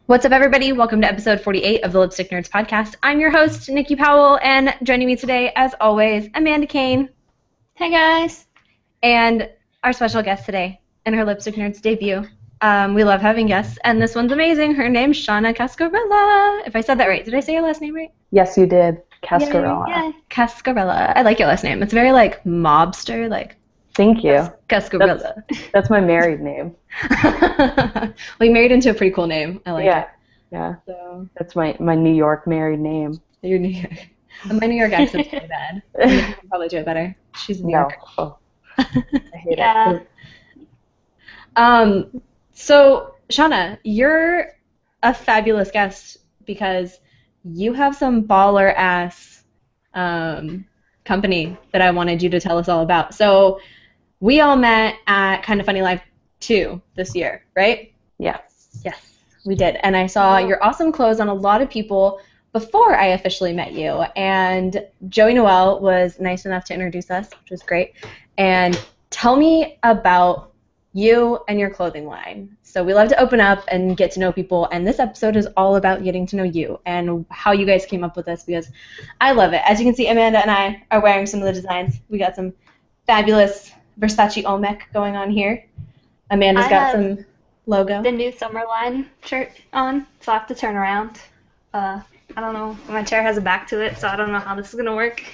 What's up, everybody? Welcome to episode 48 of the Lipstick Nerds podcast. I'm your host, Nikki Powell, and joining me today, as always, Amanda Kane. Hey, guys. And our special guest today in her Lipstick Nerds debut. We love having guests, and this one's amazing. Her name's Shauna Cascarella. If I said that right. Did I say your last name right? Yes, you did. Cascarella. Yeah. Cascarella. I like your last name. It's very, mobster, Thank you. Cascarella. That's my married name. Well, you married into a pretty cool name. I like it. Yeah. So, That's my New York married name. you're New York. My New York accent's pretty bad. You can probably do it better. She's a New Yorker. Oh, I hate Yeah. it. So, Shauna, you're a fabulous guest because you have some baller-ass company that I wanted you to tell us all about. So, we all met at Kind of Funny Live 2 this year, right? Yes. Yes, we did. And I saw your awesome clothes on a lot of people before I officially met you. And Joey Noel was nice enough to introduce us, which was great. And tell me about you and your clothing line. So we love to open up and get to know people, and this episode is all about getting to know you and how you guys came up with this, because I love it. As you can see, Amanda and I are wearing some of the designs. We got some fabulous Versace Olmec going on here. Amanda's got some logo. The new Summerline shirt on, so I have to turn around. I don't know. My chair has a back to it, so I don't know how this is going to work.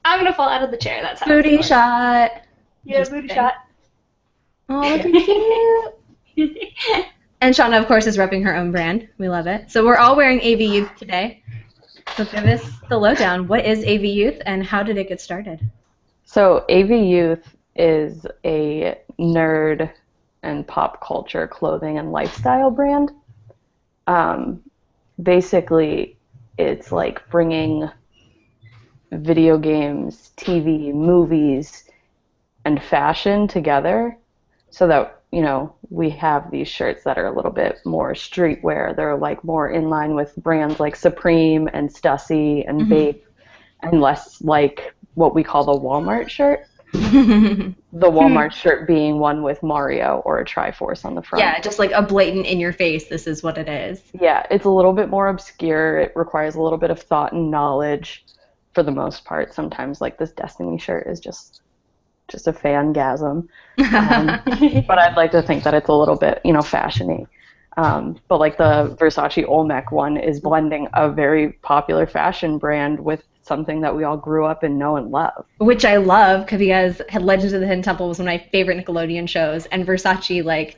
I'm going to fall out of the chair. That's how Booty it's shot. Yeah, Just booty kidding. shot. Oh, look cute. And Shauna, of course, is repping her own brand. We love it. So we're all wearing AV Youth today. So give us the lowdown. What is AV Youth, and how did it get started? So AV Youth is a nerd and pop culture clothing and lifestyle brand. Basically, it's like bringing video games, TV, movies, and fashion together so that, we have these shirts that are a little bit more streetwear. They're like more in line with brands like Supreme and Stussy and Bape, and less like what we call the Walmart shirt. The Walmart shirt being one with Mario or a Triforce on the front. Yeah, just like a blatant in your face, this is what it is. Yeah, it's a little bit more obscure. It requires a little bit of thought and knowledge for the most part. Sometimes like this Destiny shirt is just a fangasm. But I'd like to think that it's a little bit, fashiony. But like the Versace Olmec one is blending a very popular fashion brand with something that we all grew up and know and love. Which I love, because Legends of the Hidden Temple was one of my favorite Nickelodeon shows, and Versace,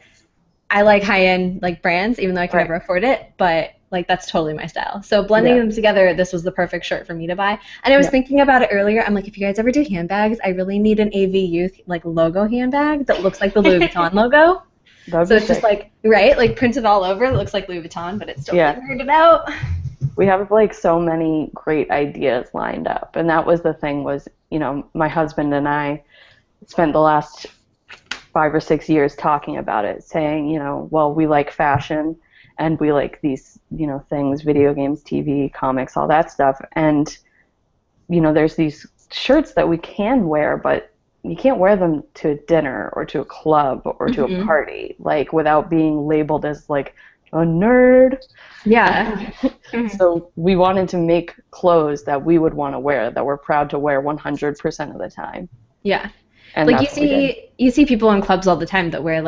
I like high-end brands, even though I can never afford it, but that's totally my style. So blending them together, this was the perfect shirt for me to buy. And I was thinking about it earlier. I'm like, if you guys ever do handbags, I really need an AV Youth logo handbag that looks like the Louis Vuitton logo. So it's just printed all over. It looks like Louis Vuitton, but it's still figured it out. We have so many great ideas lined up, and that was the thing was, my husband and I spent the last 5 or 6 years talking about it, saying, well, we like fashion and we like these, things, video games, TV, comics, all that stuff. And, there's these shirts that we can wear, but you can't wear them to a dinner or to a club or to a party, without being labeled as a nerd. Yeah. So we wanted to make clothes that we would want to wear, that we're proud to wear 100% of the time. Yeah. And you see people in clubs all the time that wear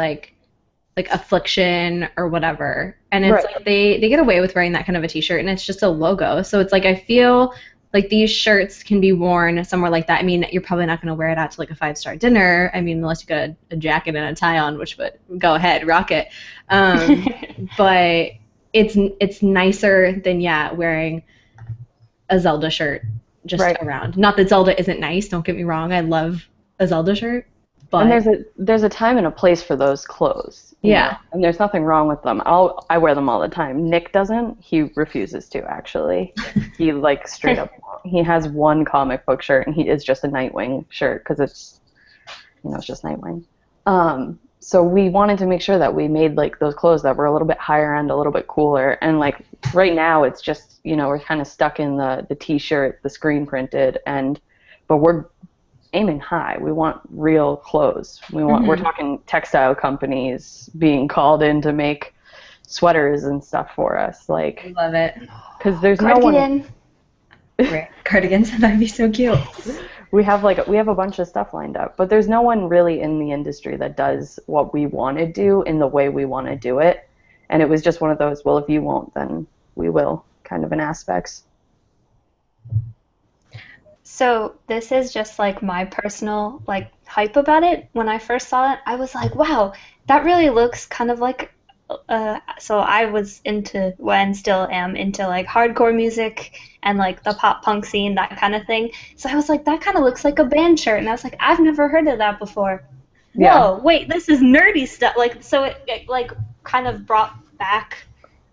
Affliction or whatever, and it's they get away with wearing that kind of a t-shirt, and it's just a logo. So it's I feel like these shirts can be worn somewhere like that. I mean, you're probably not going to wear it out to a 5-star dinner. I mean, unless you got a jacket and a tie on, which would go ahead, rock it. But it's nicer than wearing a Zelda shirt just around. Not that Zelda isn't nice. Don't get me wrong. I love a Zelda shirt. But and there's a time and a place for those clothes. you know, and there's nothing wrong with them. I wear them all the time. Nick doesn't. He refuses to, actually. He straight up. He has one comic book shirt, and it's just a Nightwing shirt because it's just Nightwing. So we wanted to make sure that we made those clothes that were a little bit higher end, a little bit cooler. And right now it's just, we're kind of stuck in the t-shirt, the screen printed, but we're aiming high. We want real clothes. We're talking textile companies being called in to make sweaters and stuff for us. Like, I love it. Because there's Cardigan. no one. Right. Cardigans, that'd be so cute. We have a bunch of stuff lined up, but there's no one really in the industry that does what we want to do in the way we want to do it. And it was just one of those, well, if you won't, then we will kind of an aspects. So this is just like my personal like hype about it. When I first saw it, I was like, wow, that really looks kind of like so I was into, well, and still am into like hardcore music and like the pop punk scene, that kind of thing. So I was like, that kind of looks like a band shirt, and I was like, I've never heard of that before. Yeah. Whoa, wait, this is nerdy stuff. Like, so it like kind of brought back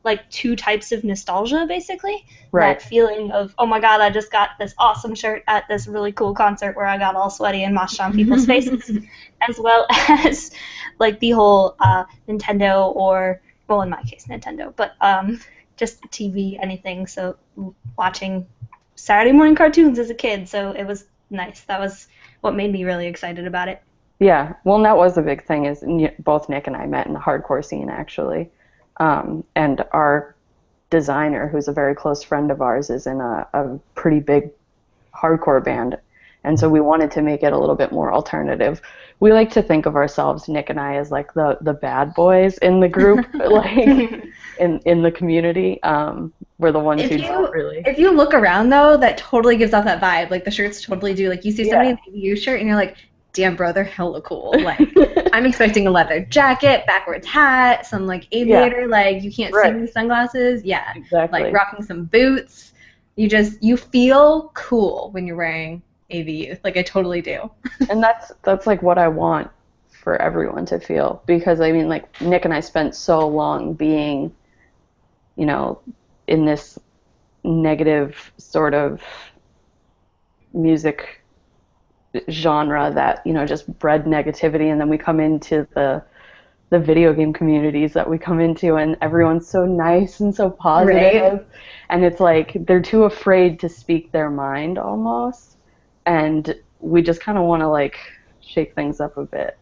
like two types of nostalgia, basically. Right. That feeling of, oh my god, I just got this awesome shirt at this really cool concert where I got all sweaty and moshed on people's faces, as well as like the whole Nintendo, or, well, in my case, Nintendo, but just TV, anything. So watching Saturday morning cartoons as a kid, so it was nice. That was what made me really excited about it. Yeah, well, and that was the big thing, is both Nick and I met in the hardcore scene, actually. And our designer, who's a very close friend of ours, is in a pretty big hardcore band. And so we wanted to make it a little bit more alternative. We like to think of ourselves, Nick and I, as like the bad boys in the group, like in the community. We're the ones who don't really. If you look around, though, that totally gives off that vibe. Like, the shirts totally do. Like, you see somebody in an AVU shirt, and you're like, damn, bro, they're hella cool. Like, I'm expecting a leather jacket, backwards hat, some, like, aviator, like, you can't see me sunglasses. Yeah. Exactly. Like, rocking some boots. You feel cool when you're wearing AVU. Like, I totally do. And that's like what I want for everyone to feel. Because, I mean, like, Nick and I spent so long being, you know, in this negative sort of music genre that, you know, just bred negativity, and then we come into the video game communities that we come into, and everyone's so nice and so positive, right? And it's like they're too afraid to speak their mind almost, and we just kind of want to like shake things up a bit.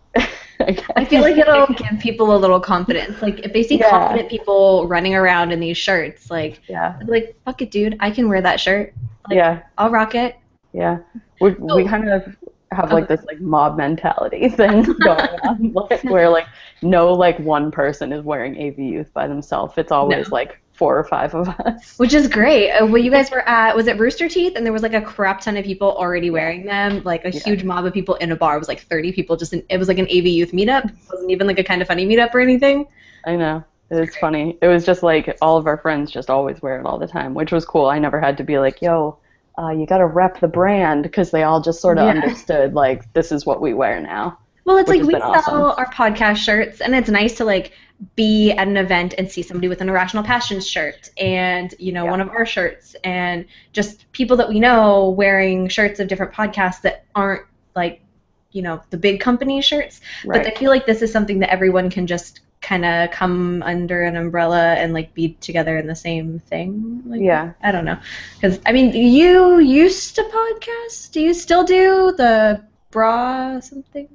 I feel like it'll give people a little confidence. Like, if they see confident people running around in these shirts, like, like, fuck it, dude, I can wear that shirt. Like, I'll rock it. Yeah. We kind of have like this like mob mentality thing going on, where like no like one person is wearing AV Youth by themselves. It's always like 4 or 5 of us. Which is great. Well, you guys were at, was it Rooster Teeth? And there was like a crap ton of people already wearing them. Like a huge mob of people in a bar. It was like 30 people. It was like an AV Youth meetup. It wasn't even like a Kind of Funny meetup or anything. I know. It's funny. It was just like all of our friends just always wear it all the time, which was cool. I never had to be like, yo, you got to rep the brand, because they all just sort of understood, like, this is what we wear now. Well, it's like we sell our podcast shirts, and it's nice to, like, be at an event and see somebody with an Irrational Passions shirt and, you know, one of our shirts, and just people that we know wearing shirts of different podcasts that aren't, like, you know, the big company shirts. Right. But I feel like this is something that everyone can just kind of come under an umbrella and like be together in the same thing. Like, I don't know, because I mean, you used to podcast. Do you still do the bra something?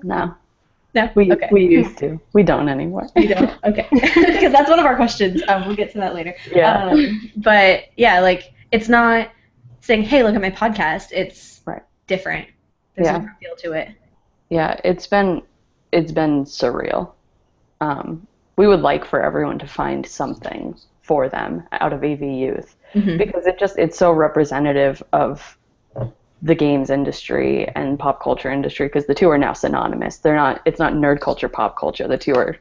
No. We used to. We don't anymore. We don't. Okay, because that's one of our questions. We'll get to that later. Yeah. But yeah, like, it's not saying, hey, look at my podcast. It's different. There's a different feel to it. Yeah, it's been surreal. We would like for everyone to find something for them out of AV Youth, because it's so representative of the games industry and pop culture industry, because the two are now synonymous. It's not nerd culture, pop culture. The two are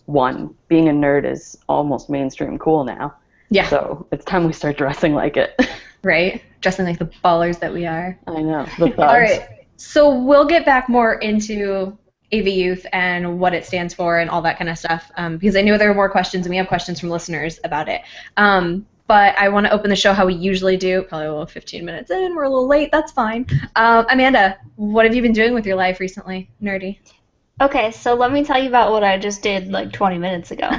one. Being a nerd is almost mainstream cool now. Yeah. So it's time we start dressing like it. Right? Dressing like the ballers that we are. I know. The thugs. All right. So we'll get back more into AV Youth and what it stands for and all that kind of stuff, because I know there are more questions, and we have questions from listeners about it. But I want to open the show how we usually do, probably a little 15 minutes in. We're a little late. That's fine. Amanda, what have you been doing with your life recently? Nerdy. Okay, so let me tell you about what I just did like 20 minutes ago.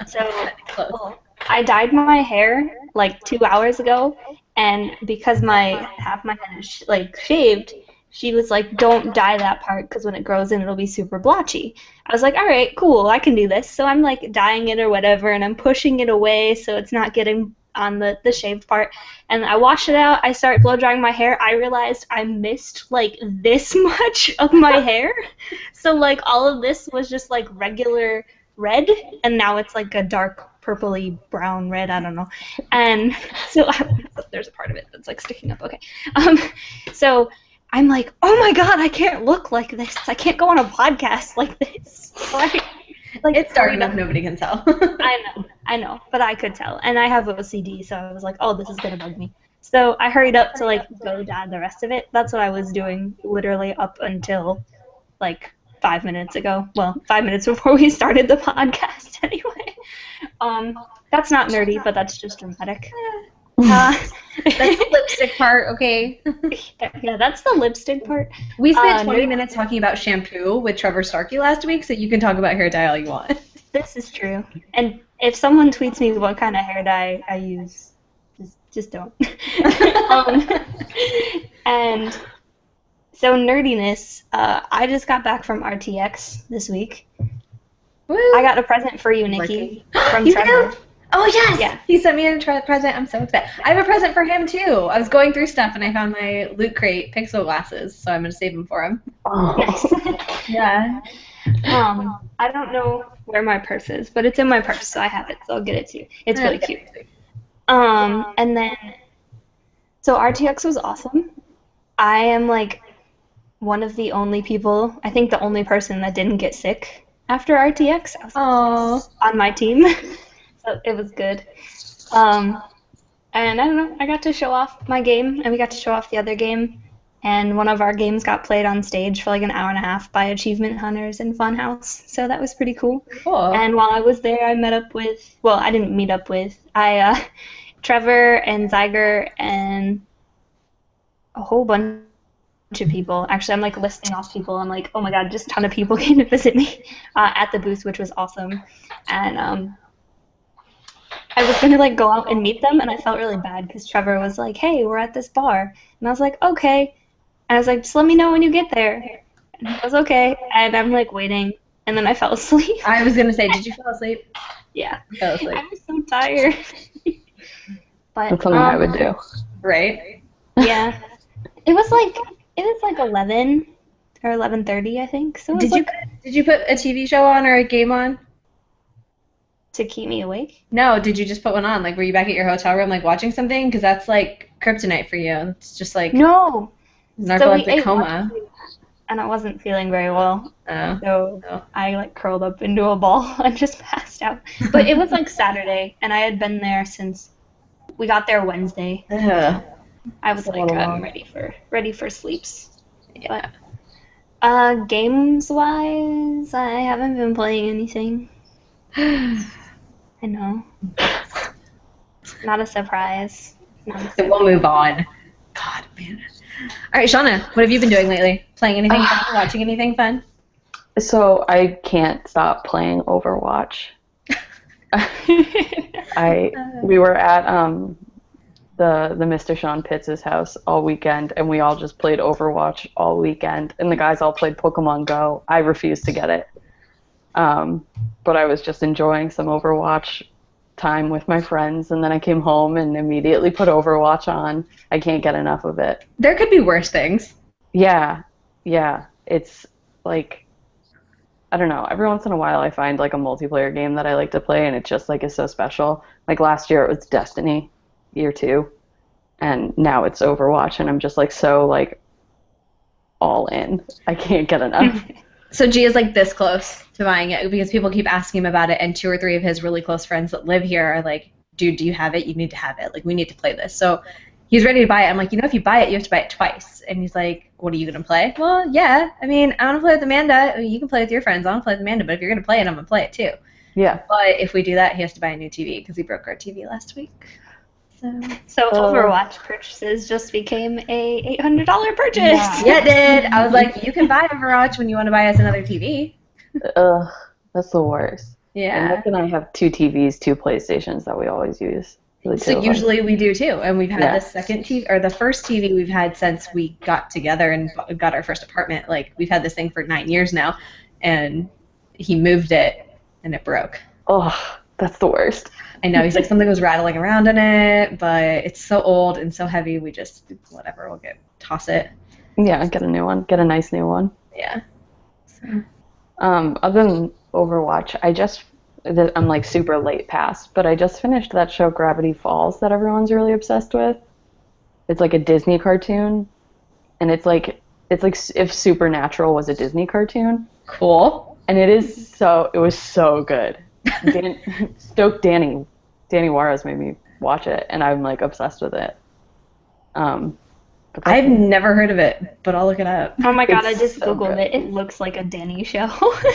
So I dyed my hair like 2 hours ago, and because half my head is like shaved, she was like, don't dye that part because when it grows in, it'll be super blotchy. I was like, all right, cool, I can do this. So I'm like dyeing it or whatever, and I'm pushing it away so it's not getting on the shaved part. And I wash it out. I start blow drying my hair. I realized I missed like this much of my hair. So like all of this was just like regular red, and now it's like a dark purpley brown red, I don't know. And so there's a part of it that's like sticking up. Okay. So I'm like, oh my god, I can't look like this. I can't go on a podcast like this. Like it's dark enough nobody can tell. I know, but I could tell. And I have OCD, so I was like, oh, this is gonna bug me. So I hurried up to like go dye the rest of it. That's what I was doing literally up until like 5 minutes ago. Well, 5 minutes before we started the podcast anyway. That's not nerdy, but that's just dramatic. That's the lipstick part, okay? Yeah, that's the lipstick part. We spent 20 minutes talking about shampoo with Trevor Starkey last week, so you can talk about hair dye all you want. This is true. And if someone tweets me what kind of hair dye I use, just don't. And so nerdiness, I just got back from RTX this week. Woo. I got a present for you, Nikki, from Trevor. Did? Oh, yes! Yeah. He sent me a present. I'm so excited. I have a present for him, too. I was going through stuff, and I found my Loot Crate Pixel glasses, so I'm going to save them for him. Oh. Nice. Yeah. I don't know where my purse is, but it's in my purse, so I have it, so I'll get it to you. It's really cute. And then, so RTX was awesome. I am, like, one of the only people, I think the only person that didn't get sick after RTX. I was on my team. So it was good. And I don't know, I got to show off my game, and we got to show off the other game, and one of our games got played on stage for like an hour and a half by achievement hunters in Funhouse, so that was pretty cool. Cool. And while I was there, I met up with, well, I didn't meet up with, Trevor and Zyger and a whole bunch of people. Actually, I'm like listing off people. I'm like, oh my god, just a ton of people came to visit me at the booth, which was awesome. And I was going to like go out and meet them, and I felt really bad because Trevor was like, hey, we're at this bar. And I was like, okay. And I was like, just let me know when you get there. And he was okay. And I'm like waiting, and then I fell asleep. I was going to say, did you fall asleep? Yeah. I fell asleep. I was so tired. But That's something I would do. Right? Yeah. It was like 11 or 11:30, I think. So Did you put a TV show on or a game on? To keep me awake? No, did you just put one on? Like, were you back at your hotel room, like, watching something? Because that's, like, kryptonite for you. It's just, like, no. narcoleptic coma. And I wasn't feeling very well. Oh. So I, like, curled up into a ball and just passed out. But it was, like, Saturday, and I had been there since we got there Wednesday. I was like, I'm ready for sleeps. Yeah. But, games-wise, I haven't been playing anything. I know. Not a surprise. We'll move on. God, man. All right, Shauna, what have you been doing lately? Playing anything fun? Watching anything fun? So I can't stop playing Overwatch. We were at the Mr. Sean Pitts' house all weekend, and we all just played Overwatch all weekend, and the guys all played Pokemon Go. I refused to get it. But I was just enjoying some Overwatch time with my friends, and then I came home and immediately put Overwatch on. I can't get enough of it. There could be worse things. Yeah. It's like, I don't know, every once in a while I find like a multiplayer game that I like to play, and it just like is so special. Like last year it was Destiny, year 2, and now it's Overwatch, and I'm just like so like all in. I can't get enough. So G is like this close to buying it because people keep asking him about it, and 2 or 3 of his really close friends that live here are like, dude, do you have it? You need to have it. Like, we need to play this. So he's ready to buy it. I'm like, if you buy it, you have to buy it twice. And he's like, what are you going to play? Well, yeah. I mean, I want to play with Amanda. You can play with your friends. I want to play with Amanda. But if you're going to play it, I'm going to play it too. Yeah. But if we do that, he has to buy a new TV because we broke our TV last week. So Overwatch purchases just became a $800 purchase. Yeah, it did. I was like, you can buy Overwatch when you want to buy us another TV. That's the worst. Yeah. And Nick and I have 2 TVs, 2 PlayStations that we always use. So usually we do too, and we've had the second TV or the first TV we've had since we got together and got our first apartment. Like we've had this thing for 9 years now, and he moved it and it broke. Oh, that's the worst. I know. He's like, something was rattling around in it, but it's so old and so heavy. We just whatever. We'll toss it. Yeah, get a new one. Get a nice new one. Yeah. So. Other than Overwatch, I'm like super late past, but I just finished that show Gravity Falls that everyone's really obsessed with. It's like a Disney cartoon, and it's like if Supernatural was a Disney cartoon. Cool. And it was so good. Danny Juarez made me watch it, and I'm like obsessed with it. I've never heard of it, but I'll look it up. Oh my god, I just googled it. It looks like a Danny show.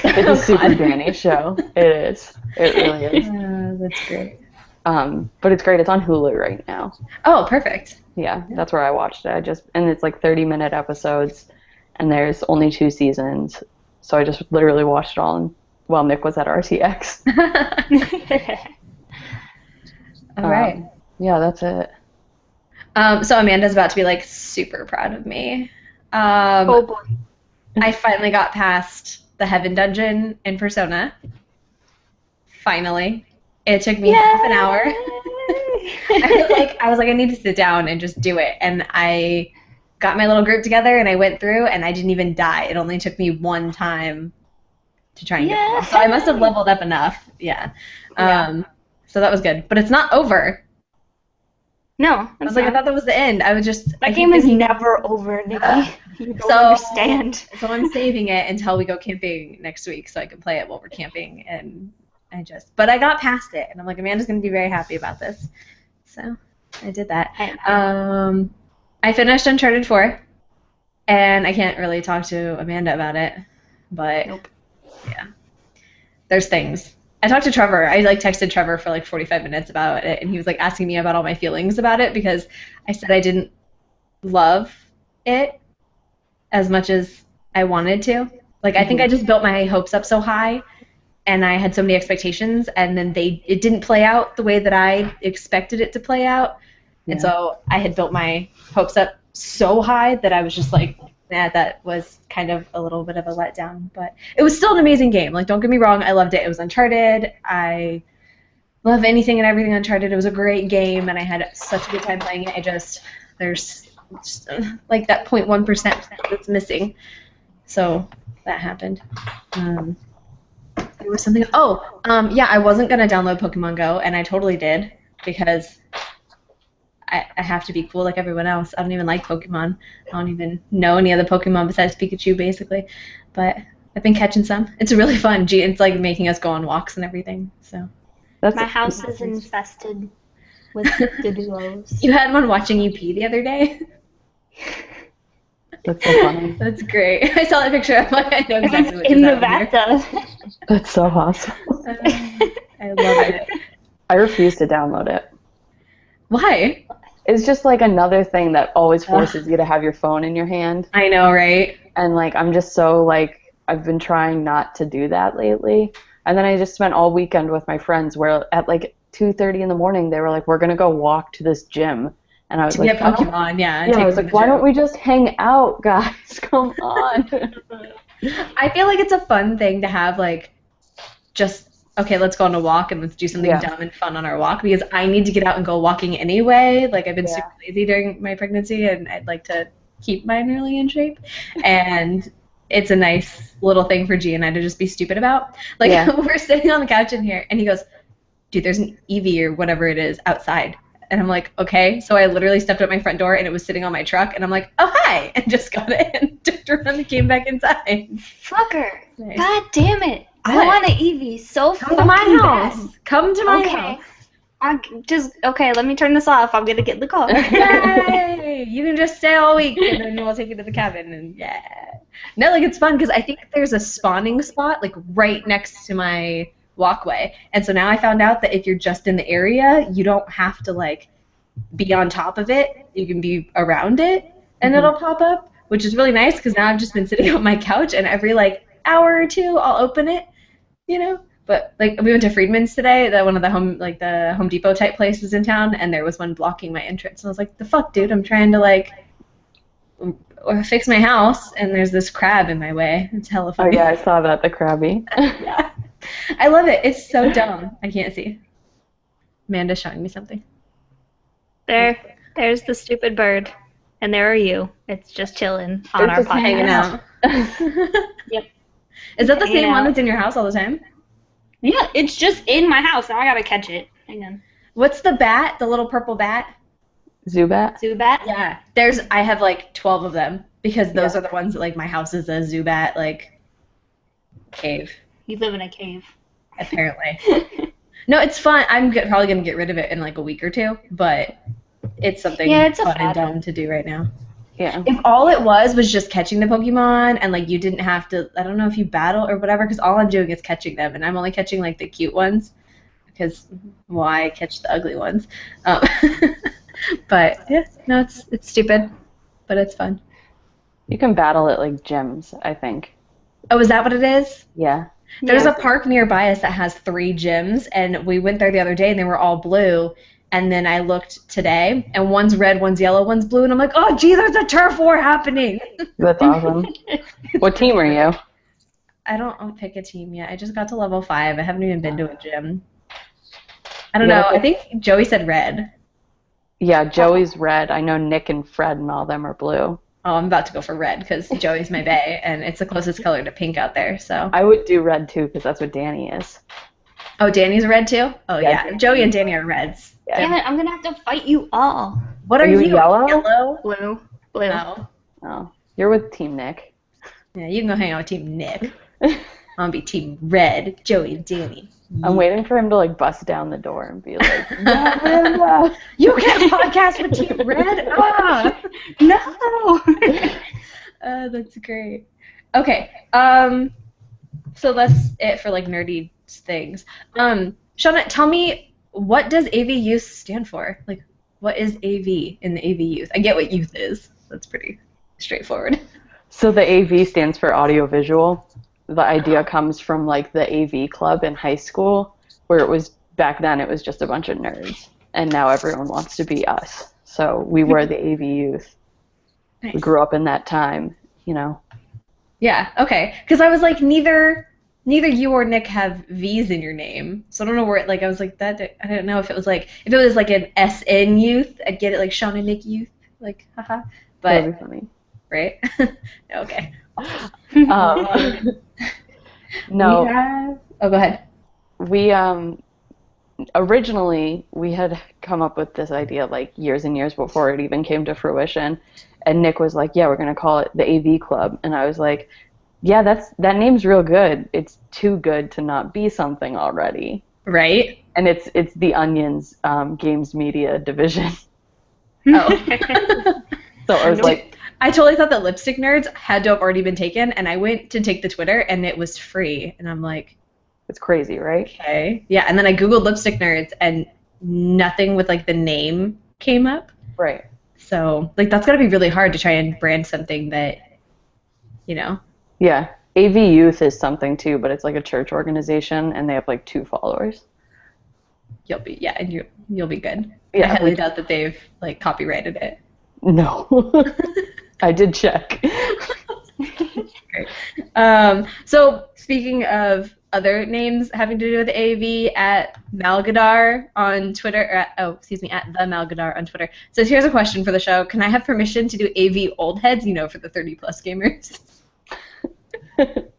It's a super Danny show. It is. It really is. That's great. But it's great. It's on Hulu right now. Oh, perfect. Yeah, that's where I watched it. And it's like 30-minute episodes, and there's only 2 seasons. So I just literally watched it all while Nick was at RTX. All right. Yeah, that's it. So Amanda's about to be like super proud of me. Oh boy. I finally got past the Heaven Dungeon in Persona. Finally. It took me half an hour. I was like, I need to sit down and just do it. And I got my little group together and I went through and I didn't even die. It only took me one time to try and get through. So I must have leveled up enough. Yeah. So that was good. But it's not over. No. I was like, I thought that was the end. I was just... That game is never over, Nikki. You don't understand. So I'm saving it until we go camping next week so I can play it while we're camping. And but I got past it. And I'm like, Amanda's going to be very happy about this. So I did that. I finished Uncharted 4. And I can't really talk to Amanda about it. But, yeah. There's things. I talked to Trevor. I texted Trevor for 45 minutes about it, and he was asking me about all my feelings about it because I said I didn't love it as much as I wanted to. I think I just built my hopes up so high, and I had so many expectations, and then it didn't play out the way that I expected it to play out, and so I had built my hopes up so high that I was just like, nah, that was kind of a little bit of a letdown, but it was still an amazing game. Don't get me wrong, I loved it. It was Uncharted. I love anything and everything Uncharted. It was a great game, and I had such a good time playing it. There's just, that 0.1% that's missing. So that happened. There was something. I wasn't gonna download Pokemon Go, and I totally did because I have to be cool like everyone else. I don't even like Pokemon. I don't even know any other Pokemon besides Pikachu, basically. But I've been catching some. It's really fun. It's making us go on walks and everything. So. My house is infested with Diduos. You had one watching you pee the other day? That's so funny. That's great. I saw that picture. I'm like, I know exactly what in the bathtub. That's so awesome. I love it. I refuse to download it. Why? It's just another thing that always forces you to have your phone in your hand. I know, right? And I'm just so I've been trying not to do that lately. And then I just spent all weekend with my friends where at 2:30 in the morning they were like, we're gonna go walk to this gym. And I was like, Pokemon, yeah. I was like, why don't we just hang out, guys? Come on. I feel like it's a fun thing to have just okay, let's go on a walk and let's do something dumb and fun on our walk because I need to get out and go walking anyway. I've been super lazy during my pregnancy and I'd like to keep mine really in shape. And it's a nice little thing for G and I to just be stupid about. We're sitting on the couch in here and he goes, dude, there's an Eevee or whatever it is outside. And I'm like, okay. So I literally stepped out my front door and it was sitting on my truck and I'm like, oh, hi. And just got it and turned around and came back inside. Fucker. Nice. God damn it. I want an Eevee so fucking bad. Come to my house. Come to my house. Okay, let me turn this off. I'm going to get in the car. Yay! You can just stay all week and then we'll take you to the cabin and No, it's fun because I think there's a spawning spot right next to my walkway. And so now I found out that if you're just in the area, you don't have to be on top of it. You can be around it and it'll pop up, which is really nice because now I've just been sitting on my couch and every hour or two I'll open it. But like we went to Friedman's today, one of the Home Depot type places in town, and there was one blocking my entrance. And I was like, the fuck, dude, I'm trying to like fix my house, and there's this crab in my way. It's hella funny. Oh yeah, I saw that, the crabby. Yeah. I love it. It's so dumb. I can't see. Amanda's showing me something. There's the stupid bird, and there are you. It's just chilling on our podcast. Hanging out. Yep. Is that the same one that's in your house all the time? Yeah, it's just in my house. Now I gotta catch it. Hang on. What's the bat? The little purple bat? Zubat? Zubat? Yeah. I have like 12 of them because those are the ones that like my house is a Zubat like cave. You live in a cave. Apparently. No, it's fun. I'm probably gonna get rid of it in like a week or two, but it's something fun and dumb to do right now. Yeah. If all it was just catching the Pokemon and like you didn't have to, I don't know if you battle or whatever, because all I'm doing is catching them, and I'm only catching like the cute ones, because why catch the ugly ones? But yeah, no, it's stupid, but it's fun. You can battle at like gyms, I think. Oh, is that what it is? Yeah. There's a park nearby us that has 3 gyms, and we went there the other day, and they were all blue. And then I looked today, and one's red, one's yellow, one's blue, and I'm like, oh, gee, there's a turf war happening. That's awesome. What team are you? I don't pick a team yet. I just got to level 5. I haven't even been to a gym. I don't know. I think Joey said red. Yeah, Joey's red. I know Nick and Fred and all them are blue. Oh, I'm about to go for red because Joey's my bae, and it's the closest color to pink out there. So I would do red too because that's what Danny is. Oh, Danny's red too? Oh, yeah. Joey and Danny are reds. Yeah. Damn it, I'm gonna have to fight you all. What are you? Yellow? Yellow? Blue. No. Oh, you're with Team Nick. Yeah, you can go hang out with Team Nick. I'm gonna be Team Red, Joey and Danny. I'm waiting for him to like bust down the door and be like, no, you can't podcast with Team Red? Ah! No! That's great. Okay, so that's it for like nerdy things. Shauna, tell me, what does AV Youth stand for? Like, what is AV in the AV Youth? I get what youth is. That's pretty straightforward. So the AV stands for audiovisual. The idea comes from like the AV club in high school, where it was back then it was just a bunch of nerds, and now everyone wants to be us. So we were the AV Youth. Nice. We grew up in that time, you know. Yeah. Okay. Because I was like, neither you or Nick have V's in your name, so I don't know where. Like, I was like that. I don't know if it was like an SN Youth. I'd get it like Shauna Nick Youth. Like, haha. But that'd be funny, right? Okay. No. Oh, go ahead. We originally we had come up with this idea like years and years before it even came to fruition, and Nick was like, "Yeah, we're gonna call it the AV Club," and I was like, "Yeah, that name's real good. It's too good to not be something already." Right. And it's the Onion's games media division. Oh. So I was like, I totally thought that Lipstick Nerds had to have already been taken, and I went to take the Twitter, and it was free, and I'm like, it's crazy, right? Okay. Yeah, and then I Googled Lipstick Nerds, and nothing with, like, the name came up. Right. So, like, that's got to be really hard to try and brand something that, you know. Yeah. AV Youth is something, too, but it's like a church organization, and they have, like, 2 followers. You'll be good. Yeah, I highly doubt that they've, like, copyrighted it. No. I did check. Great. So speaking of other names having to do with AV, at Malgadar on Twitter, at the Malgadar on Twitter, says, here's a question for the show. Can I have permission to do AV old heads, for the 30-plus gamers? But,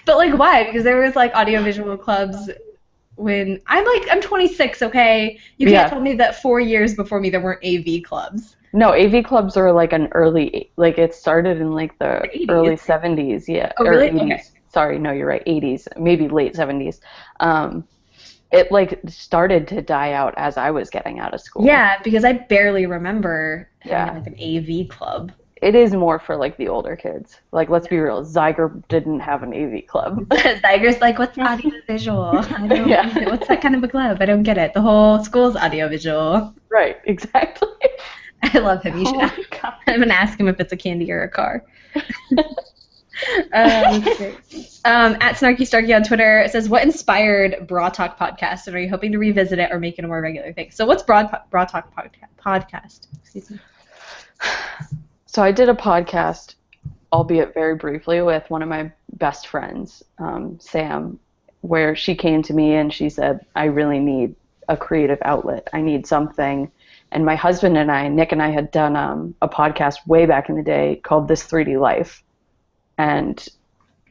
like, why? Because there was, like, audiovisual clubs when I'm 26, okay? You can't tell me that 4 years before me there weren't AV clubs. No, AV clubs are like an early, like it started in like the early 70s, yeah. Oh, really? Or 80s. Okay. Sorry, no, you're right, 80s, maybe late 70s. It like started to die out as I was getting out of school. Yeah, because I barely remember having like an AV club. It is more for like the older kids. Like, let's be real, Zyger didn't have an AV club. Zyger's like, what's audiovisual? What's that kind of a club? I don't get it. The whole school's audiovisual. Right, exactly. I love him. You should I'm going to ask him if it's a candy or a car. At Snarky Starky on Twitter, it says, what inspired Bra Talk podcast, and are you hoping to revisit it or make it a more regular thing? So what's Bra Talk podcast? Excuse me. So I did a podcast, albeit very briefly, with one of my best friends, Sam, where she came to me and she said, I really need a creative outlet. I need something. And my husband and I, Nick and I, had done a podcast way back in the day called This 3D Life. And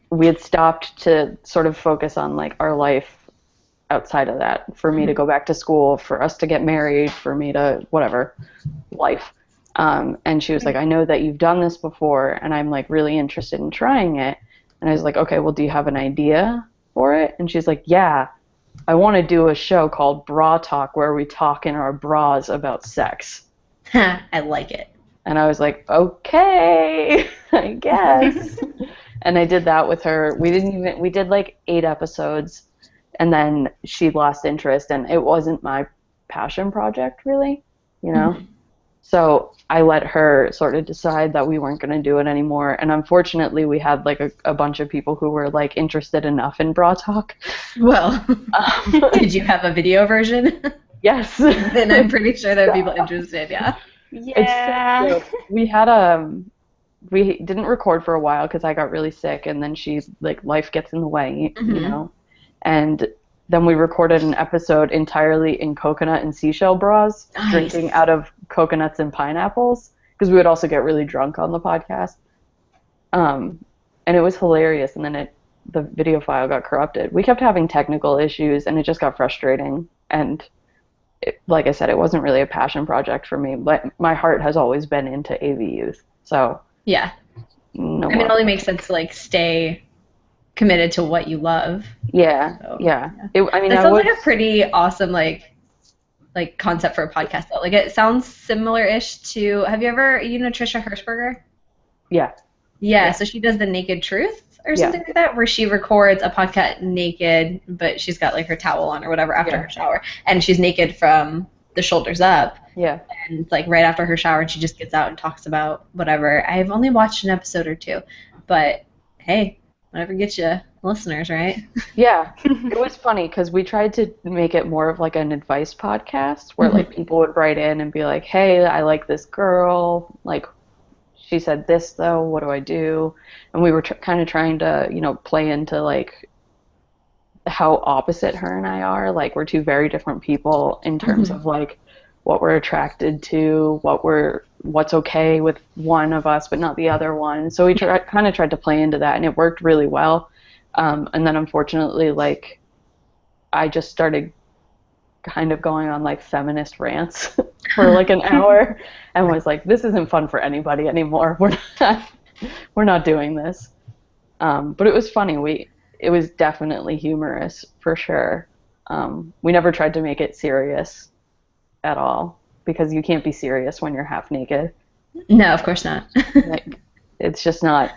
we had stopped to sort of focus on like our life outside of that, for me to go back to school, for us to get married, for me to whatever, life. And she was like, I know that you've done this before, and I'm like really interested in trying it. And I was like, okay, well, do you have an idea for it? And she's like, yeah, I want to do a show called Bra Talk where we talk in our bras about sex. I like it. And I was like, okay, I guess. And I did that with her. We did like 8 episodes, and then she lost interest, and it wasn't my passion project really, you know? Mm-hmm. So I let her sort of decide that we weren't going to do it anymore. And unfortunately, we had like a bunch of people who were like interested enough in Bra Talk. Well, did you have a video version? Yes. Then I'm pretty sure there are people interested, yeah. Yeah. We had we didn't record for a while because I got really sick, and then life gets in the way, you know. And then we recorded an episode entirely in coconut and seashell bras, nice. Drinking out of coconuts and pineapples, because we would also get really drunk on the podcast. And it was hilarious, and then the video file got corrupted. We kept having technical issues, and it just got frustrating. And like I said, it wasn't really a passion project for me, but my heart has always been into AV youth. So yeah. No, I mean, it only makes sense to like stay committed to what you love. Yeah, so, yeah. That sounds like a pretty awesome like concept for a podcast though. Like it sounds similar-ish to. Have you ever Trisha Hirschberger? Yeah. Yeah. So she does the Naked Truth or something like that, where she records a podcast naked, but she's got like her towel on or whatever after her shower, and she's naked from the shoulders up. Yeah. And like right after her shower, and she just gets out and talks about whatever. I've only watched an episode or 2, but hey. Whatever gets you listeners, right? Yeah. It was funny because we tried to make it more of like an advice podcast where like people would write in and be like, hey, I like this girl. Like, she said this, though. What do I do? And we were kind of trying to, play into like how opposite her and I are. Like, we're 2 very different people in terms of like what we're attracted to, what's okay with one of us but not the other one. So we kind of tried to play into that, and it worked really well. And then unfortunately, like, I just started kind of going on like feminist rants for like an hour, and was like, this isn't fun for anybody anymore. We're not doing this. But it was funny. It was definitely humorous for sure. We never tried to make it serious at all, because you can't be serious when you're half naked. No, of course not. Like, it's just not,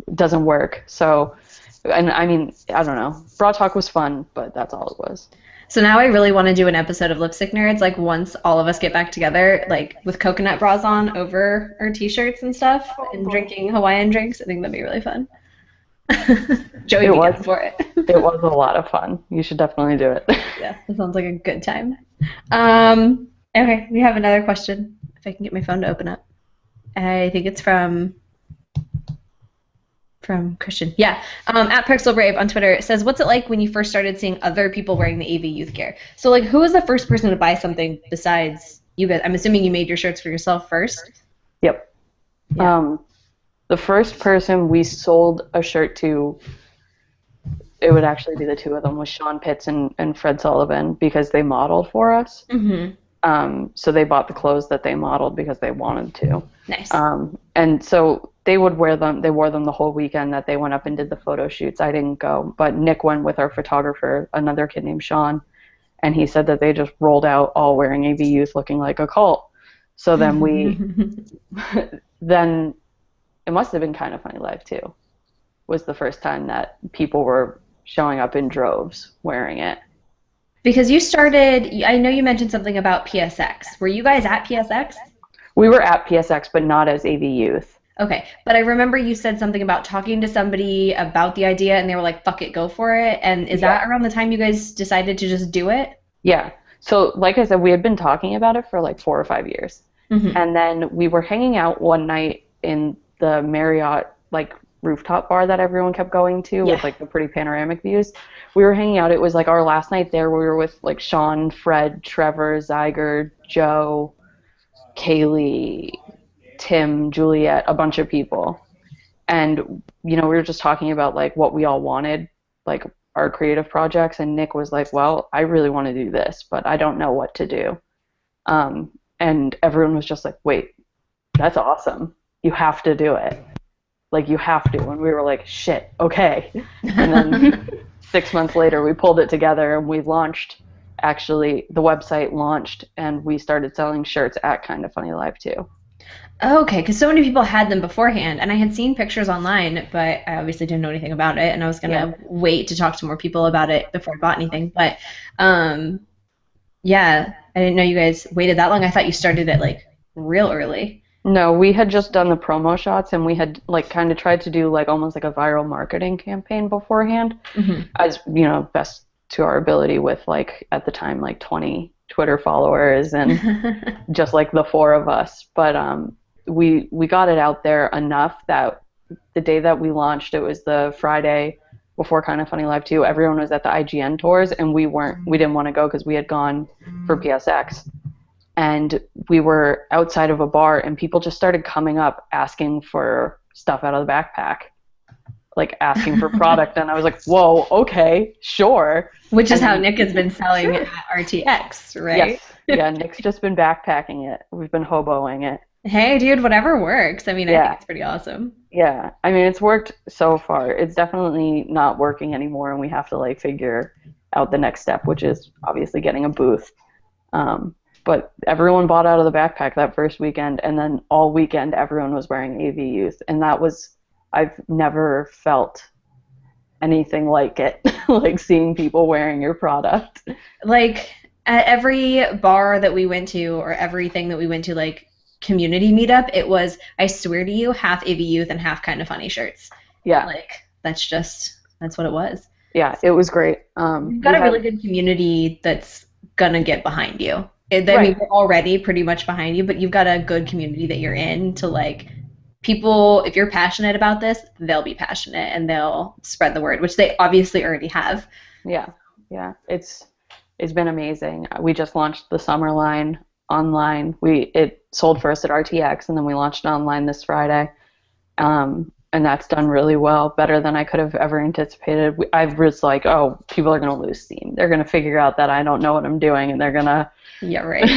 it doesn't work. So, and I mean, I don't know. Bra Talk was fun, but that's all it was. So now I really want to do an episode of Lipstick Nerds, like once all of us get back together, like with coconut bras on over our t-shirts and stuff, and drinking Hawaiian drinks. I think that'd be really fun. Joey was for it. It was a lot of fun. You should definitely do it. Yeah, that sounds like a good time. Okay, we have another question. If I can get my phone to open up. I think it's from Christian. Yeah. At Pixel Brave on Twitter, it says, what's it like when you first started seeing other people wearing the AV youth gear? So like, who was the first person to buy something besides you guys? I'm assuming you made your shirts for yourself first? Yep. Yeah. The first person we sold a shirt to, it would actually be the 2 of them, was Sean Pitts and Fred Sullivan, because they modeled for us. So they bought the clothes that they modeled because they wanted to. Nice. And so they would wear them. They wore them the whole weekend that they went up and did the photo shoots. I didn't go, but Nick went with our photographer, another kid named Sean, and he said that they just rolled out all wearing AV Youth looking like a cult. So then then it must have been Kind of Funny Live too, was the first time that people were showing up in droves wearing it. Because you started, I know you mentioned something about PSX. Were you guys at PSX? We were at PSX, but not as AV Youth. Okay, but I remember you said something about talking to somebody about the idea and they were like, fuck it, go for it. And is that around the time you guys decided to just do it? Yeah. So, like I said, we had been talking about it for like 4 or 5 years. Mm-hmm. And then we were hanging out one night in the Marriott, like, rooftop bar that everyone kept going to with, like, the pretty panoramic views. We were hanging out. It was, like, our last night there. We were with, like, Sean, Fred, Trevor, Zyger, Joe, Kaylee, Tim, Juliet, a bunch of people. And, you know, we were just talking about, like, what we all wanted, like, our creative projects. And Nick was like, well, I really want to do this, but I don't know what to do. And everyone was just like, wait, that's awesome. You have to do it. Like, you have to. And we were like, shit, okay. And then 6 months later, we pulled it together and we launched, actually, the website launched and we started selling shirts at Kinda Funny Live too. Okay, because so many people had them beforehand, and I had seen pictures online, but I obviously didn't know anything about it, and I was going to wait to talk to more people about it before I bought anything. But, yeah, I didn't know you guys waited that long. I thought you started it, like, real early. No, we had just done the promo shots, and we had, like, kind of tried to do, like, almost like a viral marketing campaign beforehand, as, you know, best to our ability with, like, at the time, like, 20 Twitter followers and just, like, the four of us. But, we got it out there enough that the day that we launched, it was the Friday before Kinda Funny Live 2. Everyone was at the IGN tours, and we didn't want to go because we had gone for PSX. And we were outside of a bar, and people just started coming up asking for stuff out of the backpack, like asking for product. And I was like, whoa, okay, sure. Which is how Nick has been selling at RTX, right? Yes. Yeah, Nick's just been backpacking it. We've been hoboing it. Hey, dude, whatever works. I mean, I think it's pretty awesome. Yeah. I mean, it's worked so far. It's definitely not working anymore, and we have to, like, figure out the next step, which is obviously getting a booth. But everyone bought out of the backpack that first weekend, and then all weekend everyone was wearing AV Youth, and that was, I've never felt anything like it, like seeing people wearing your product. Like, at every bar that we went to, or everything that we went to, like, community meetup, it was, I swear to you, half AV Youth and half Kinda Funny shirts. Yeah. Like, that's what it was. Yeah, it was great. You've got a really good community that's gonna get behind you. I mean, we're already pretty much behind you, but you've got a good community that you're in to, like, people, if you're passionate about this, they'll be passionate and they'll spread the word, which they obviously already have. Yeah. It's been amazing. We just launched the summer line online. It sold first at RTX, and then we launched it online this Friday. And that's done really well, better than I could have ever anticipated. I was like, oh, people are going to lose steam. They're going to figure out that I don't know what I'm doing, and they're going to... Yeah, right.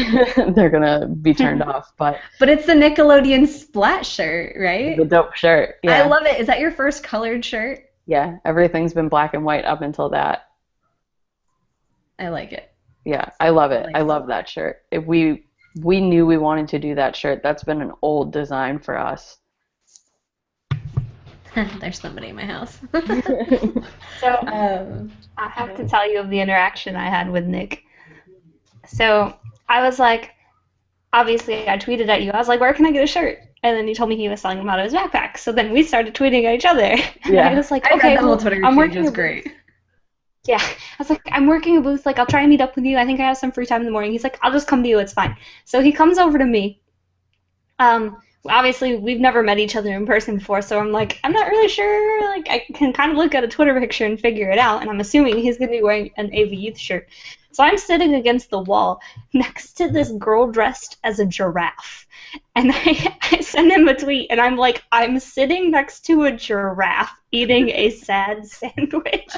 They're going to be turned off. But it's the Nickelodeon Splat shirt, right? The dope shirt, yeah. I love it. Is that your first colored shirt? Yeah, everything's been black and white up until that. I like it. Yeah, I love it. I love that shirt. We knew we wanted to do that shirt. That's been an old design for us. There's somebody in my house. So I have to tell you of the interaction I had with Nick. So I was like, obviously I tweeted at you. I was like, where can I get a shirt? And then he told me he was selling them out of his backpack. So then we started tweeting at each other. Yeah. I was like, okay, cool. I'm working a great. Yeah. I was like, I'm working a booth. Like, I'll try and meet up with you. I think I have some free time in the morning. He's like, I'll just come to you. It's fine. So he comes over to me. Obviously, we've never met each other in person before, so I'm like, I'm not really sure. Like, I can kind of look at a Twitter picture and figure it out, and I'm assuming he's going to be wearing an AV Youth shirt. So I'm sitting against the wall next to this girl dressed as a giraffe. And I send him a tweet, and I'm like, I'm sitting next to a giraffe eating a sad sandwich.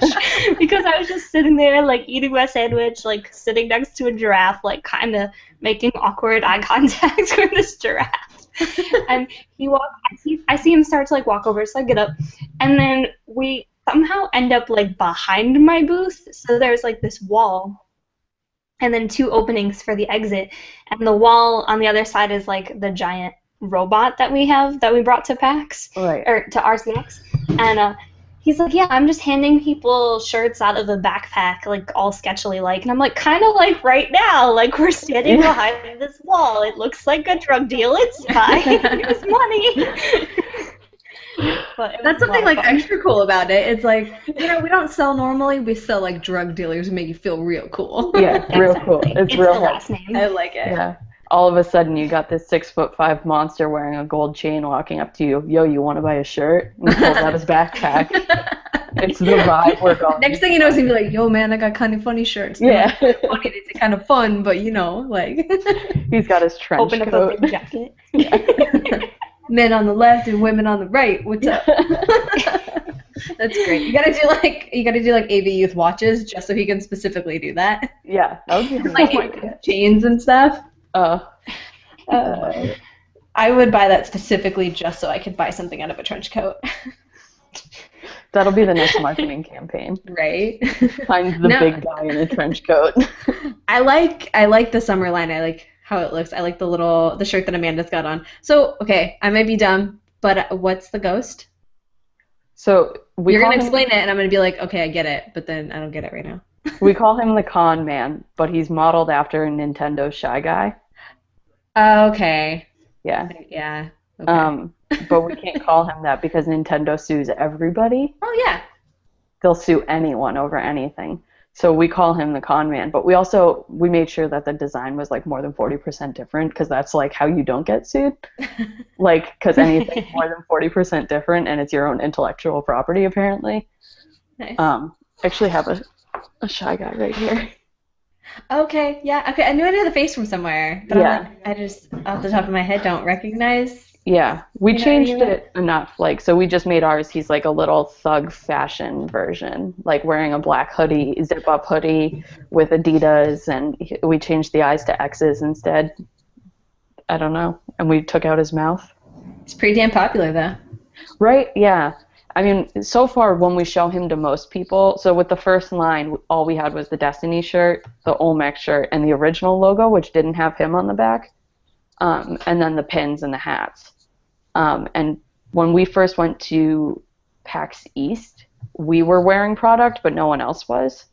Because I was just sitting there, like, eating my sandwich, like, sitting next to a giraffe, like, kind of making awkward eye contact with this giraffe. And I see him start to, like, walk over, so I get up. And then we somehow end up, like, behind my booth. So there's, like, this wall. And then 2 openings for the exit. And the wall on the other side is, like, the giant robot that we have that we brought to PAX. Right. Or to RCX. And he's like, yeah, I'm just handing people shirts out of a backpack, like, all sketchily like. And I'm like, kind of like right now. Like, we're standing behind this wall. It looks like a drug deal. It's fine. Here's money. But it was That's a something lot of like fun. extra cool about it. It's like, we don't sell normally. We sell like drug dealers who make you feel real cool. Yeah, real cool. Exactly. It's It's real the heavy. last name. I like it. Yeah. All of a sudden, you got this 6'5" monster wearing a gold chain walking up to you. Yo, you want to buy a shirt? And he pulls out his backpack. It's the vibe we're going. Next thing you know, he's gonna be like, "Yo, man, I got kind of funny shirts. Yeah. They're not funny, they're kind of fun, but like." He's got his trench Open up a coat. big jacket. Men on the left and women on the right. What's up? That's great. You gotta do like AV Youth watches just so he can specifically do that. Yeah, that would be Like chains and stuff. Uh, I would buy that specifically just so I could buy something out of a trench coat. that'll be the next marketing campaign. Right? Find the No. big guy in a trench coat. I like the summer line. I like how it looks. I like the shirt that Amanda's got on. So, okay, I might be dumb, but what's the ghost? So You're call gonna him- explain it, and I'm gonna be like, okay, I get it, but then I don't get it right now. We call him the Con Man, but he's modeled after a Nintendo Shy Guy. Okay. Yeah. Yeah. Okay. But we can't call him that because Nintendo sues everybody. Oh yeah. They'll sue anyone over anything. So we call him the Con Man, but we made sure that the design was like more than 40% different because that's like how you don't get sued. Like, because anything more than 40% different and it's your own intellectual property apparently. Nice. I actually have a Shy Guy right here. Okay. Yeah. Okay. I knew I knew the face from somewhere, but Yeah. I just off the top of my head don't recognize. Yeah, we You know, changed you- it enough. Like, so we just made ours. He's like a little thug fashion version, like wearing a black hoodie, zip-up hoodie with Adidas, and we changed the eyes to X's instead. I don't know. And we took out his mouth. It's pretty damn popular though. Right? Yeah. I mean, so far when we show him to most people, so with the first line, all we had was the Destiny shirt, the Olmec shirt, and the original logo, which didn't have him on the back, and then the pins and the hats. And when we first went to PAX East, we were wearing product, but no one else was,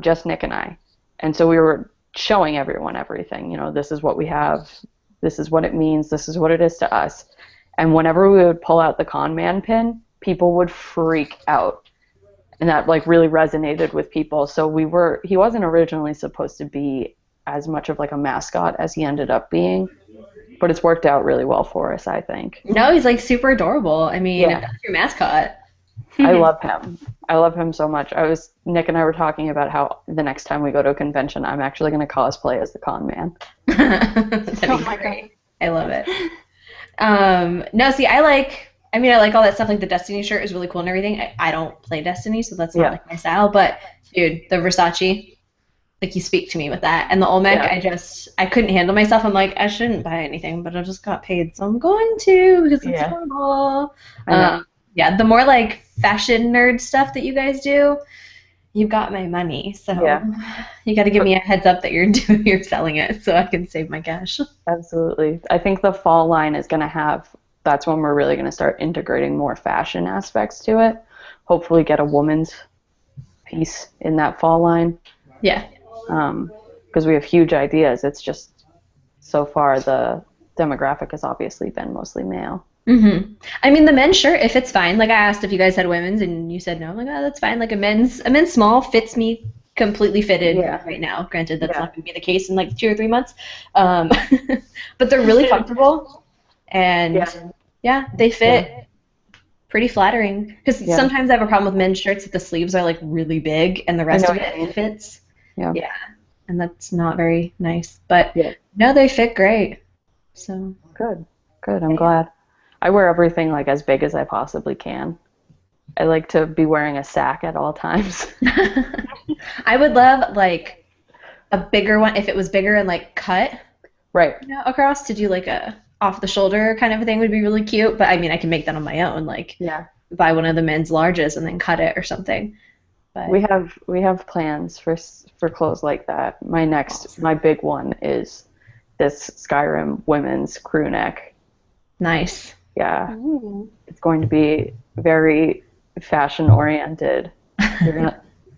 just Nick and I. And so we were showing everyone everything. You know, this is what we have, this is what it means, this is what it is to us. And whenever we would pull out the Con Man pin, people would freak out. And that like really resonated with people. So he wasn't originally supposed to be as much of like a mascot as he ended up being. But it's worked out really well for us, I think. No, he's like super adorable. I mean, Yeah. if that's your mascot. I love him. I love him so much. Nick and I were talking about how the next time we go to a convention, I'm actually going to cosplay as the Con Man. That'd be Oh my great. I love it. No, see, I like all that stuff. Like the Destiny shirt is really cool and everything. I don't play Destiny, so that's not Yeah. like my style. But dude, the Versace, like you speak to me with that. And the Olmec, Yeah. I couldn't handle myself. I'm like, I shouldn't buy anything, but I just got paid, so I'm going to because it's Yeah. horrible. I know. Yeah, the more like fashion nerd stuff that you guys do, you've got my money. So Yeah. you got to give me a heads up that you're selling it so I can save my cash. Absolutely. I think the fall line is going to that's when we're really going to start integrating more fashion aspects to it. Hopefully get a woman's piece in that fall line. Yeah. Because we have huge ideas. It's just so far the demographic has obviously been mostly male. Mm-hmm. I mean, the men's shirt, if it's fine. Like I asked if you guys had women's, and you said no. I'm like, oh, that's fine. Like a men's small fits me completely fitted Yeah. right now. Granted, that's Yeah. not going to be the case in like 2 or 3 months. But they're really comfortable, and yeah, they fit pretty flattering. Because Yeah. sometimes I have a problem with men's shirts that the sleeves are like really big and the rest know of what you mean. it fits. Yeah. Yeah, and that's not very nice. But Yeah. no, they fit great. So. Good. I'm glad. I wear everything like as big as I possibly can. I like to be wearing a sack at all times. I would love like a bigger one if it was bigger and like cut Right. across to do like a off the shoulder kind of a thing would be really cute. But I mean, I can make that on my own, like Yeah. buy one of the men's larges and then cut it or something. But We have plans for clothes like that. My big one is this Skyrim women's crew neck. nice. Yeah. Ooh. It's going to be very fashion oriented. You're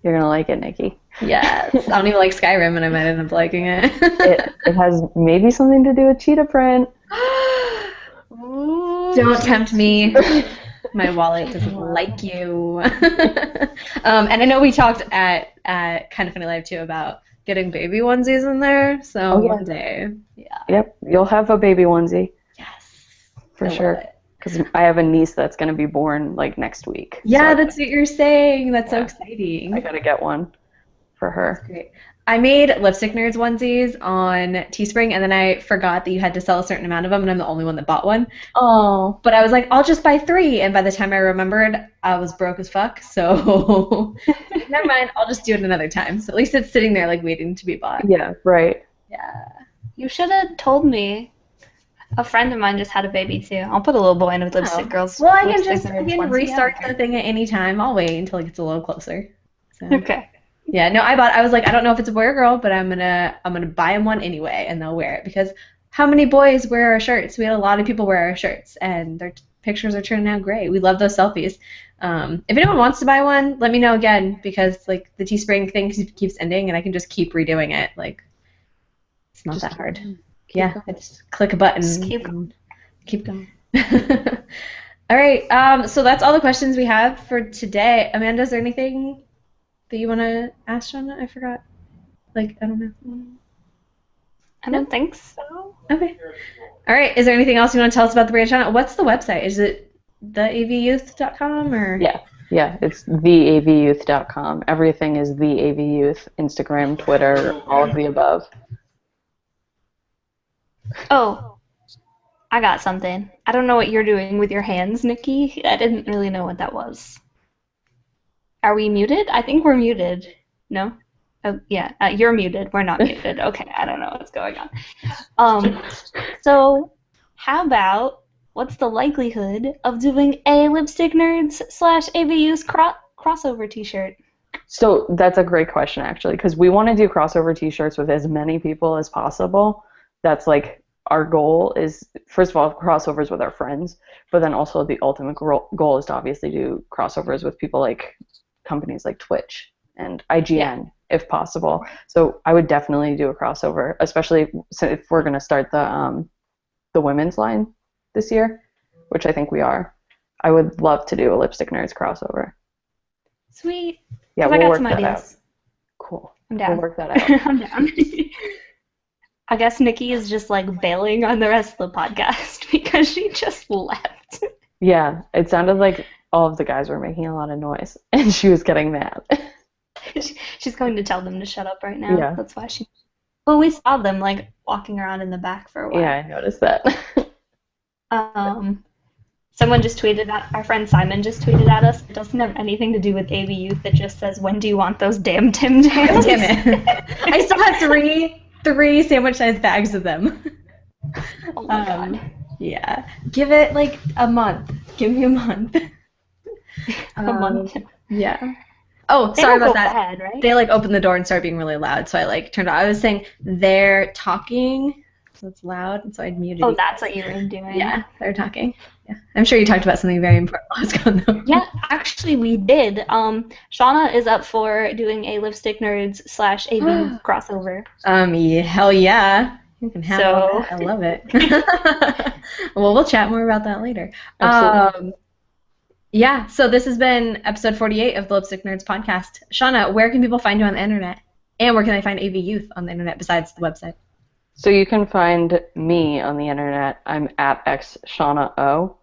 gonna like it, Nikki. Yes. I don't even like Skyrim, and I might end up liking it. It has maybe something to do with cheetah print. Don't tempt me. My wallet doesn't like you. And I know we talked at Kind of Funny Live too about getting baby onesies in there. So one day, yeah. Yep, you'll have a baby onesie. Yes. For sure. Because I have a niece that's going to be born like next week. Yeah, so that's what you're saying. That's so exciting. I got to get one for her. That's great. I made Lipstick Nerds onesies on Teespring, and then I forgot that you had to sell a certain amount of them, and I'm the only one that bought one. Oh. But I was like, I'll just buy 3, and by the time I remembered, I was broke as fuck, so never mind, I'll just do it another time. So at least it's sitting there, like, waiting to be bought. Yeah, right. Yeah. You should have told me. A friend of mine just had a baby, too. I'll put a little boy in with Lipstick Girls. Well, I can restart the thing at any time. I'll wait until it gets a little closer. So. Okay. Yeah, no, I was like, I don't know if it's a boy or girl, but I'm gonna buy them one anyway, and they'll wear it, because how many boys wear our shirts? We had a lot of people wear our shirts, and their pictures are turning out great. We love those selfies. If anyone wants to buy one, let me know again, because like the Teespring thing keeps ending, and I can just keep redoing it. Like, it's not that hard. Yeah, I just click a button and keep going. All right, so that's all the questions we have for today. Amanda, is there anything that you want to ask Shauna? I forgot. Like, I don't know. I don't think so. Okay. All right. Is there anything else you want to tell us about the brand, Shauna? What's the website? Is it theavyouth.com or? Yeah, it's theavyouth.com. Everything is theavyouth. Instagram, Twitter, all of the above. Oh, I got something. I don't know what you're doing with your hands, Nikki. I didn't really know what that was. Are we muted? I think we're muted. No? Oh, yeah, you're muted. We're not muted. Okay, I don't know what's going on. So how about, what's the likelihood of doing a Lipstick Nerds / AV Youth crossover t-shirt? So that's a great question, actually, because we want to do crossover t-shirts with as many people as possible. That's like our goal is, first of all, crossovers with our friends, but then also the ultimate goal is to obviously do crossovers with people like companies like Twitch and IGN, if possible. So I would definitely do a crossover, especially if we're going to start the women's line this year, which I think we are. I would love to do a Lipstick Nerds crossover. Sweet. Yeah, we'll work that out. Cool. I'm down. We'll work that out. I'm down. I guess Nikki is just like bailing on the rest of the podcast because she just left. Yeah, it sounded like all of the guys were making a lot of noise, and she was getting mad. She's going to tell them to shut up right now. Yeah. That's why she. Well, we saw them like walking around in the back for a while. Yeah, I noticed that. Someone just tweeted at our friend Simon just tweeted at us. It doesn't have anything to do with AV Youth. It just says, "When do you want those damn Tim Tams?" Damn it! I still have three sandwich-sized bags of them. Oh my god. Yeah. Give it like a month. Give me a month. A month. Yeah. Oh, They sorry don't about go that. bad, right? They like opened the door and started being really loud, so I like turned it off. I was saying they're talking, so it's loud, and so I'd muted. Oh, that's what you were doing. Yeah, they're talking. Yeah, I'm sure you talked about something very important. I was going though. Yeah, actually we did. Shauna is up for doing a Lipstick Nerds / AV crossover. Yeah, hell yeah. You can have all that. I love it. Well, we'll chat more about that later. Absolutely. Yeah, so this has been episode 48 of the Lipstick Nerds podcast. Shauna, where can people find you on the internet? And where can they find AV Youth on the internet besides the website? So you can find me on the internet. I'm at xShaunaO,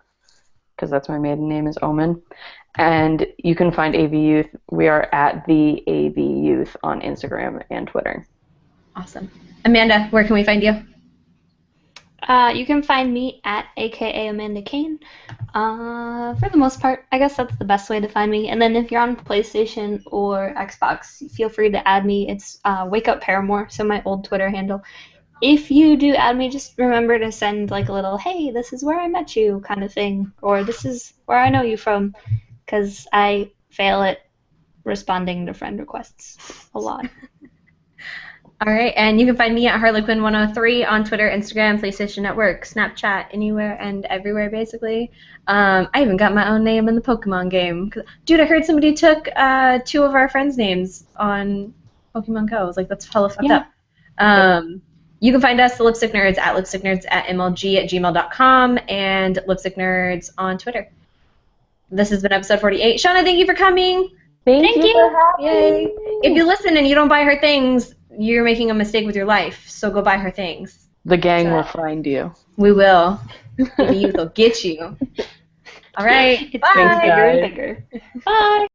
because that's my maiden name is Omen. And you can find AV Youth. We are at the AV Youth on Instagram and Twitter. Awesome. Amanda, where can we find you? You can find me at aka Amanda Kane. For the most part, I guess that's the best way to find me. And then if you're on PlayStation or Xbox, feel free to add me. It's Wake Up Paramore, so my old Twitter handle. If you do add me, just remember to send like a little, hey, this is where I met you kind of thing, or this is where I know you from, because I fail at responding to friend requests a lot. All right, and you can find me at Harlequin103 on Twitter, Instagram, PlayStation Network, Snapchat, anywhere and everywhere, basically. I even got my own name in the Pokemon game. Dude, I heard somebody took 2 of our friends' names on Pokemon Go. I was like, that's hella fucked up. You can find us, the Lipstick Nerds, at lipsticknerds@mlg@gmail.com, and Lipstick Nerds on Twitter. This has been episode 48. Shauna, thank you for coming. Thank you for having me. If you listen and you don't buy her things, you're making a mistake with your life. So go buy her things. The gang will find you. We will. The youth will get you. All right. It's Bye. bigger and bigger. Bye.